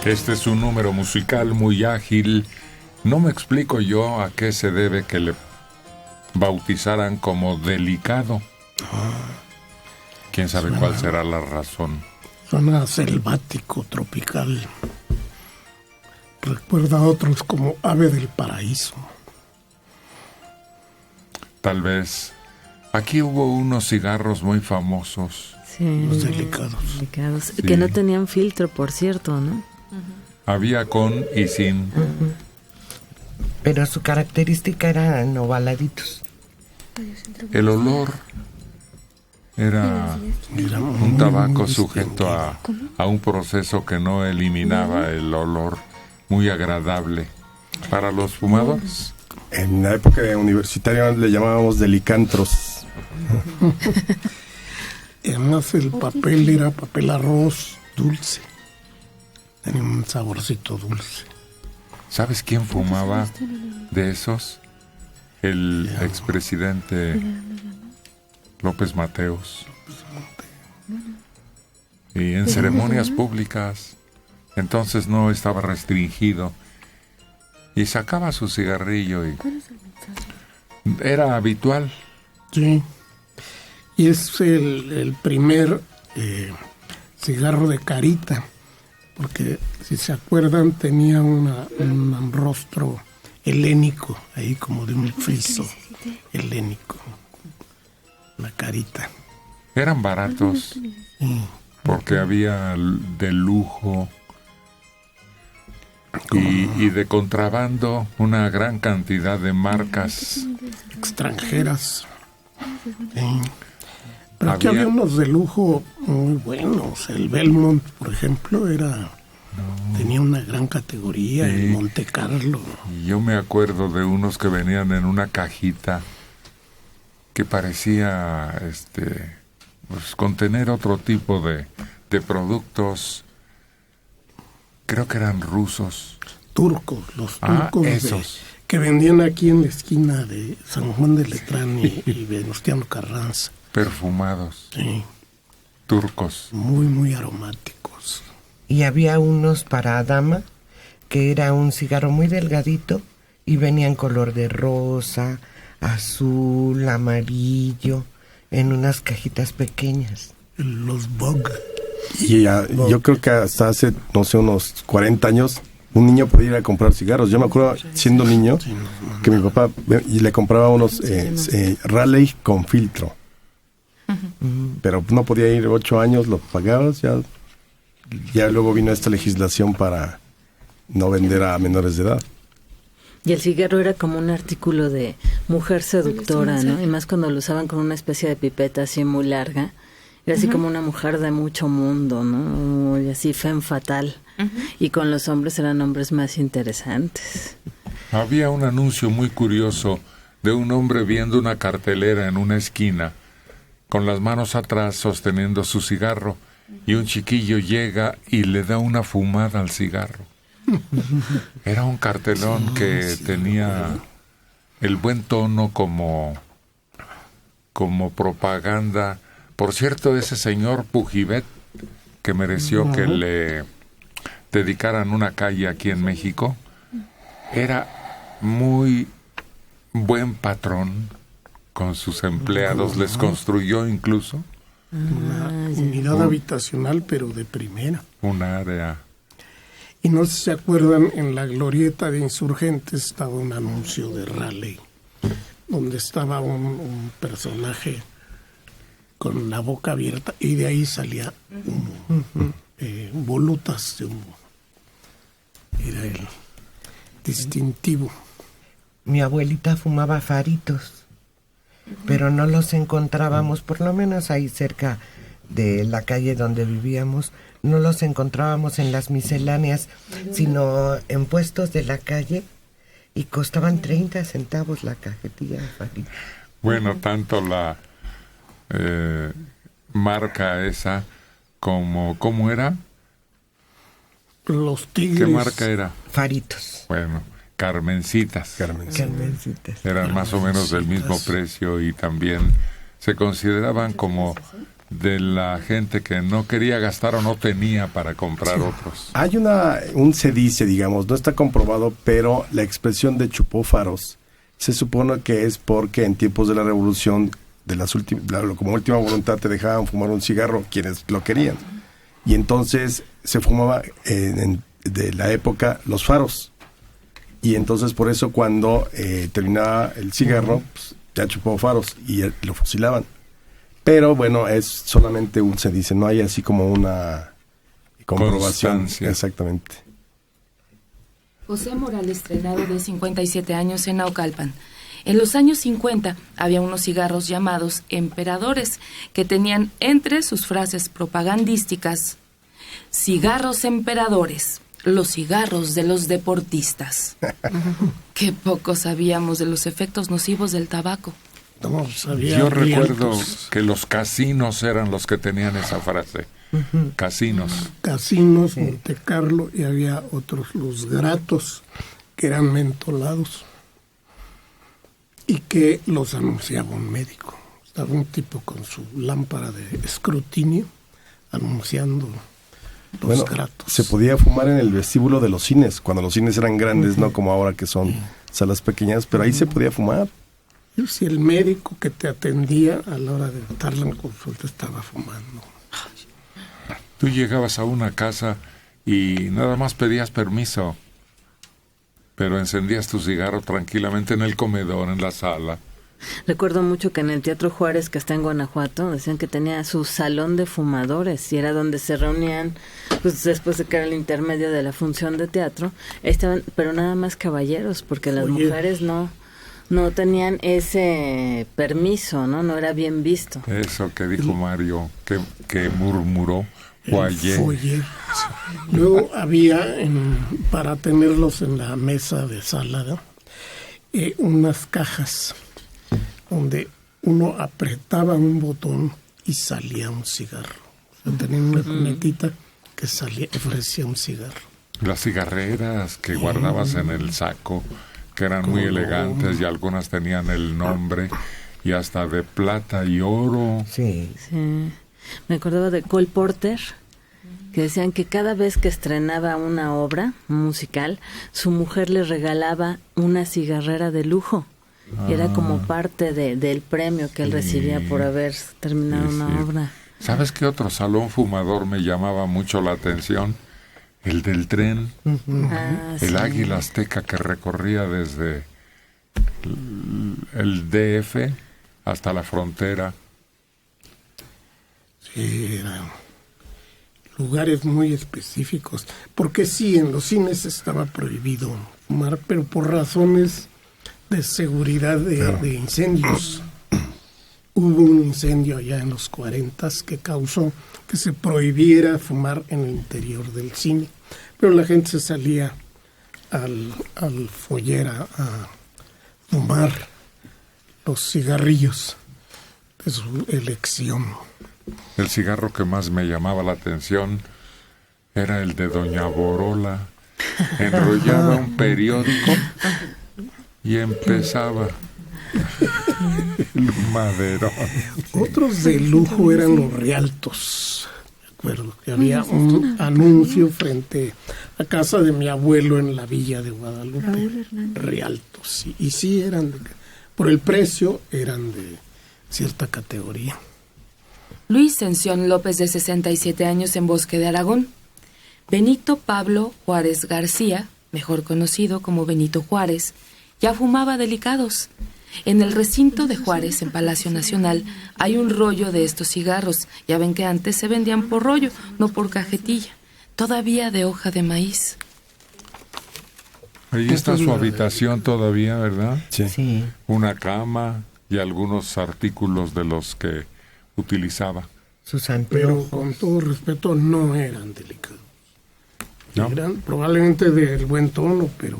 Este es un número musical muy ágil. No me explico yo a qué se debe que le bautizaran como Delicado. ¿Quién sabe cuál será la razón? Suena selvático, tropical. Recuerda a otros como Ave del Paraíso. Tal vez. Aquí hubo unos cigarros muy famosos. Sí, los delicados. Sí. Que no tenían filtro, por cierto, ¿no? Había con y sin. Pero su característica era ovaladitos. El olor era un tabaco sujeto a un proceso que no eliminaba el olor, muy agradable para los fumadores. En la época universitaria le llamábamos delicantros. Además el papel era papel arroz dulce. Tenía un saborcito dulce. ¿Sabes quién fumaba de esos? El expresidente López Mateos. Y en ceremonias públicas, entonces no estaba restringido. Y sacaba su cigarrillo y era habitual. Sí. Y es el primer cigarro de carita, porque si se acuerdan tenía un rostro helénico, ahí como de un friso helénico, la carita. Eran baratos, porque había de lujo y de contrabando una gran cantidad de marcas extranjeras. Pero aquí había unos de lujo muy buenos. El Belmont, por ejemplo, tenía una gran categoría. El Monte Carlo. Yo me acuerdo de unos que venían en una cajita que parecía pues contener otro tipo de productos. Creo que eran rusos. Turcos, los turcos esos. Que vendían aquí en la esquina de San Juan de Letrán y Venustiano Carranza. Perfumados. Sí. Turcos. Muy, muy aromáticos. Y había unos para dama, que era un cigarro muy delgadito y venía en color de rosa, azul, amarillo, en unas cajitas pequeñas. Los Vogue. Y yo creo que hasta hace, no sé, unos 40 años, un niño podía ir a comprar cigarros. Yo me acuerdo, siendo niño, que mi papá le compraba unos Raleigh con filtro. Pero no podía ir 8 años, lo pagabas, ya luego vino esta legislación para no vender a menores de edad. Y el cigarro era como un artículo de mujer seductora, ¿no? Y más cuando lo usaban con una especie de pipeta así muy larga. Era así como una mujer de mucho mundo, ¿no? Y así femme fatal. Y con los hombres eran hombres más interesantes. Había un anuncio muy curioso de un hombre viendo una cartelera en una esquina, con las manos atrás sosteniendo su cigarro, y un chiquillo llega y le da una fumada al cigarro. Era un cartelón que tenía el buen tono como propaganda. Por cierto, ese señor Pujibet, que mereció que le dedicaran una calle aquí en México, era muy buen patrón con sus empleados, les construyó incluso una unidad habitacional, pero de primera. Un área. Y no sé si se acuerdan, en la glorieta de Insurgentes estaba un anuncio de Raleigh, donde estaba un personaje con la boca abierta y de ahí salía humo, volutas de humo. Era el distintivo. Mi abuelita fumaba faritos, pero no los encontrábamos, por lo menos ahí cerca de la calle donde vivíamos, no los encontrábamos en las misceláneas, sino en puestos de la calle, y costaban 30 centavos la cajetilla de farito. Bueno, tanto la marca esa como... ¿Cómo era? Los Tigres. ¿Qué marca era? Faritos. Bueno, Carmencitas. Carmencitas. Eran más o menos del mismo precio y también se consideraban como de la gente que no quería gastar o no tenía para comprar otros. Hay se dice, digamos, no está comprobado, pero la expresión de chupó faros se supone que es porque en tiempos de la revolución, como última voluntad, te dejaban fumar un cigarro quienes lo querían. Y entonces se fumaba de la época los faros. Y entonces por eso cuando terminaba el cigarro, pues, ya chupó faros y lo fusilaban. Pero bueno, es solamente se dice, no hay así como una comprobación. Constancia. Exactamente. José Morales Trenado, de 57 años, en Naucalpan. En los años 50 había unos cigarros llamados emperadores que tenían entre sus frases propagandísticas: cigarros emperadores, los cigarros de los deportistas. Qué poco sabíamos de los efectos nocivos del tabaco. No, Yo recuerdo que los casinos eran los que tenían esa frase. Casinos. Casinos, Monte Carlo, y había otros, los gratos, que eran mentolados y que los anunciaba un médico. Estaba un tipo con su lámpara de escrutinio anunciando los gratos. Se podía fumar en el vestíbulo de los cines, cuando los cines eran grandes, no como ahora que son salas pequeñas, pero ahí se podía fumar. Si el médico que te atendía a la hora de darle la consulta estaba fumando. Tú llegabas a una casa y nada más pedías permiso, pero encendías tu cigarro tranquilamente en el comedor, en la sala. Recuerdo mucho que en el Teatro Juárez, que está en Guanajuato, decían que tenía su salón de fumadores y era donde se reunían, pues después de que era el intermedio de la función de teatro, estaban, pero nada más caballeros, porque las mujeres no tenían ese permiso, no era bien visto. Eso que dijo Mario, que murmuró foyer. Luego había, para tenerlos en la mesa de sala, unas cajas donde uno apretaba un botón y salía un cigarro. O sea, tenía una cunetita que ofrecía un cigarro. Las cigarreras que guardabas en el saco, que eran muy elegantes, y algunas tenían el nombre, y hasta de plata y oro. Sí. Me acordaba de Cole Porter, que decían que cada vez que estrenaba una obra musical, su mujer le regalaba una cigarrera de lujo. Y era como parte del premio que él recibía por haber terminado una obra. ¿Sabes qué otro salón fumador me llamaba mucho la atención? El del tren, el Águila Azteca, que recorría desde el DF hasta la frontera. Sí, eran lugares muy específicos, porque sí, en los cines estaba prohibido fumar, pero por razones de seguridad de incendios. Hubo un incendio allá en los 40 que causó que se prohibiera fumar en el interior del cine, pero la gente se salía al foyer a fumar los cigarrillos de su elección. El cigarro que más me llamaba la atención era el de Doña Borola. Enrollaba un periódico y empezaba el madero. Otros de lujo eran los Rialtos. Recuerdo que había un anuncio frente a casa de mi abuelo en la villa de Guadalupe. Rialtos. Y sí eran, por el precio, eran de cierta categoría. Luis Sención López, de 67 años, en Bosque de Aragón. Benito Pablo Juárez García, mejor conocido como Benito Juárez, ya fumaba delicados. En el recinto de Juárez, en Palacio Nacional, hay un rollo de estos cigarros. Ya ven que antes se vendían por rollo, no por cajetilla, todavía de hoja de maíz. Ahí está su habitación todavía, ¿verdad? Sí. Una cama y algunos artículos de los que utilizaba. Sus Pero anteojos. con todo respeto, no eran delicados. ¿No? Eran probablemente del buen tono, pero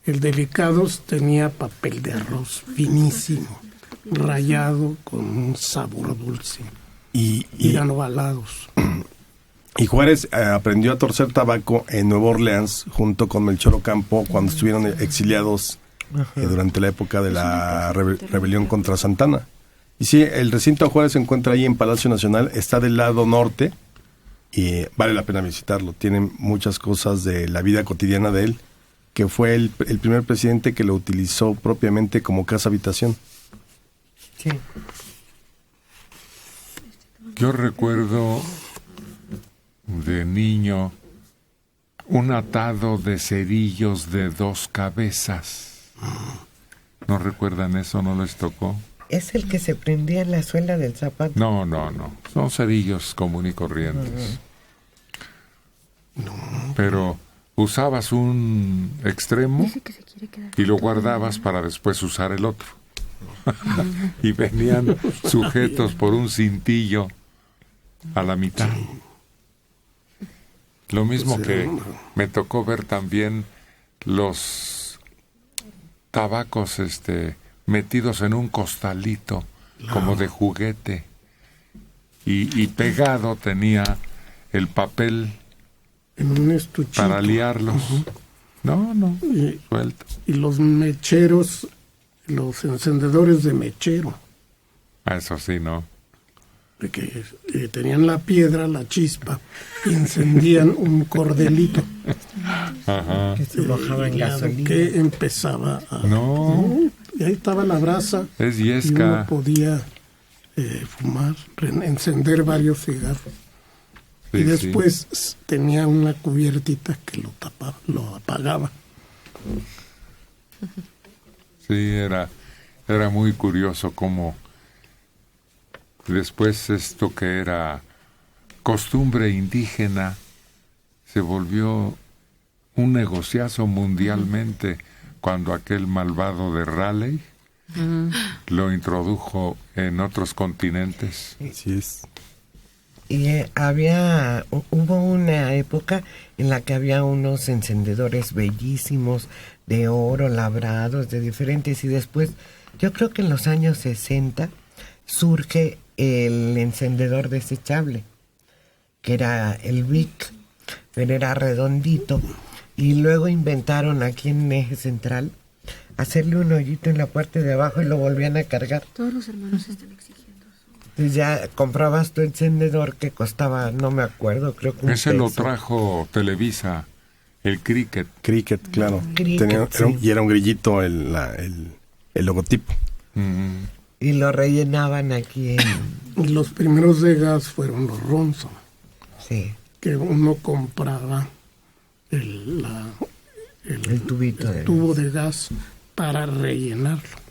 el delicados tenía papel de arroz finísimo, rallado con un sabor dulce. Y eran ovalados. Y Juárez aprendió a torcer tabaco en Nueva Orleans junto con Melchor Ocampo cuando estuvieron exiliados durante la época de la rebelión contra Santana. Y sí, el recinto Juárez se encuentra ahí en Palacio Nacional, está del lado norte y vale la pena visitarlo. Tiene muchas cosas de la vida cotidiana de él, que fue el primer presidente que lo utilizó propiamente como casa habitación. Sí. Yo recuerdo de niño un atado de cerillos de 2 cabezas. ¿No recuerdan eso? ¿No les tocó? ¿Es el que se prendía en la suela del zapato? No. Son cerillos común y corrientes. Pero usabas un extremo y lo guardabas para después usar el otro. Y venían sujetos por un cintillo a la mitad. Lo mismo que me tocó ver también los tabacos metidos en un costalito como de juguete y pegado tenía el papel en un estuchito para liarlos. No, suelto. Y los mecheros, los encendedores de mechero, Eso sí, ¿no? de que tenían la piedra, la chispa, y encendían un cordelito. Ajá. Que se mojaba en gasolina. Que empezaba a... No. Y ahí estaba la brasa. Es Y yesca. uno podía fumar, encender varios cigarros. Sí, y después tenía una cubiertita que lo tapaba, lo apagaba. Sí, era muy curioso cómo después esto que era costumbre indígena se volvió un negociazo mundialmente cuando aquel malvado de Raleigh lo introdujo en otros continentes. Así es. Y hubo una época en la que había unos encendedores bellísimos de oro labrados, de diferentes, y después, yo creo que en los años 60 surge el encendedor desechable, que era el Bic, pero era redondito, y luego inventaron aquí en Eje Central hacerle un hoyito en la parte de abajo y lo volvían a cargar. Todos los hermanos están exigiendo. Y ya comprabas tu encendedor que costaba, no me acuerdo, creo que Ese lo peso. trajo Televisa, el Cricket. Cricket, claro. Cricket, sí. Y era un grillito el logotipo. Y lo rellenaban aquí Y los primeros de gas fueron los Ronson, sí, que uno compraba el tubito de tubo de gas para rellenarlo.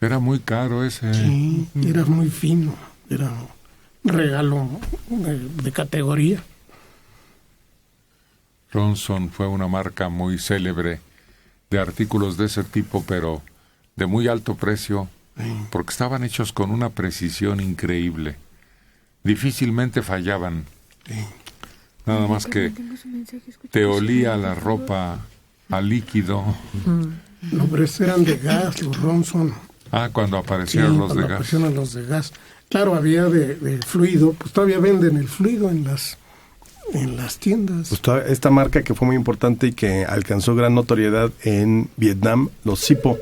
Era muy caro ese. Sí, era muy fino, era un regalo de categoría. Ronson fue una marca muy célebre de artículos de ese tipo, pero de muy alto precio, porque estaban hechos con una precisión increíble. Difícilmente fallaban. Nada más que te olía la ropa a líquido. No, pero esos eran de gas, los Ronson. Cuando aparecieron los de cuando gas. aparecieron los de gas. Claro, había de fluido, pues todavía venden el fluido en las tiendas. Pues esta marca que fue muy importante y que alcanzó gran notoriedad en Vietnam, los Zippo,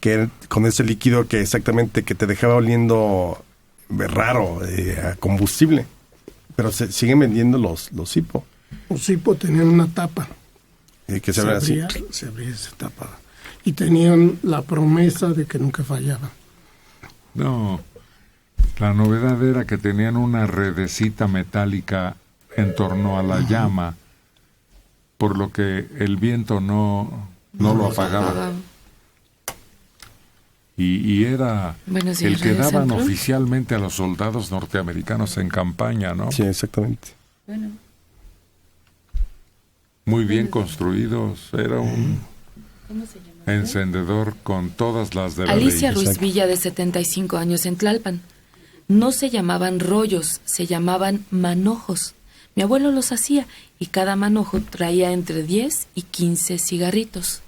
que con ese líquido que exactamente que te dejaba oliendo raro, a combustible. Pero se siguen vendiendo los Zippo. Los Zippo tenían una tapa. Que se abría así. Se abría esa tapa. Y tenían la promesa de que nunca fallaban. No, la novedad era que tenían una redecita metálica en torno a la llama, por lo que el viento no lo apagaba. Y era el que daban oficialmente a los soldados norteamericanos en campaña, ¿no? Sí, exactamente. Bueno. Muy bien construidos, era un encendedor con todas las de la Alicia ley. Ruiz Villa, de 75 años, en Tlalpan. No se llamaban rollos, se llamaban manojos. Mi abuelo los hacía y cada manojo traía entre 10 y 15 cigarritos.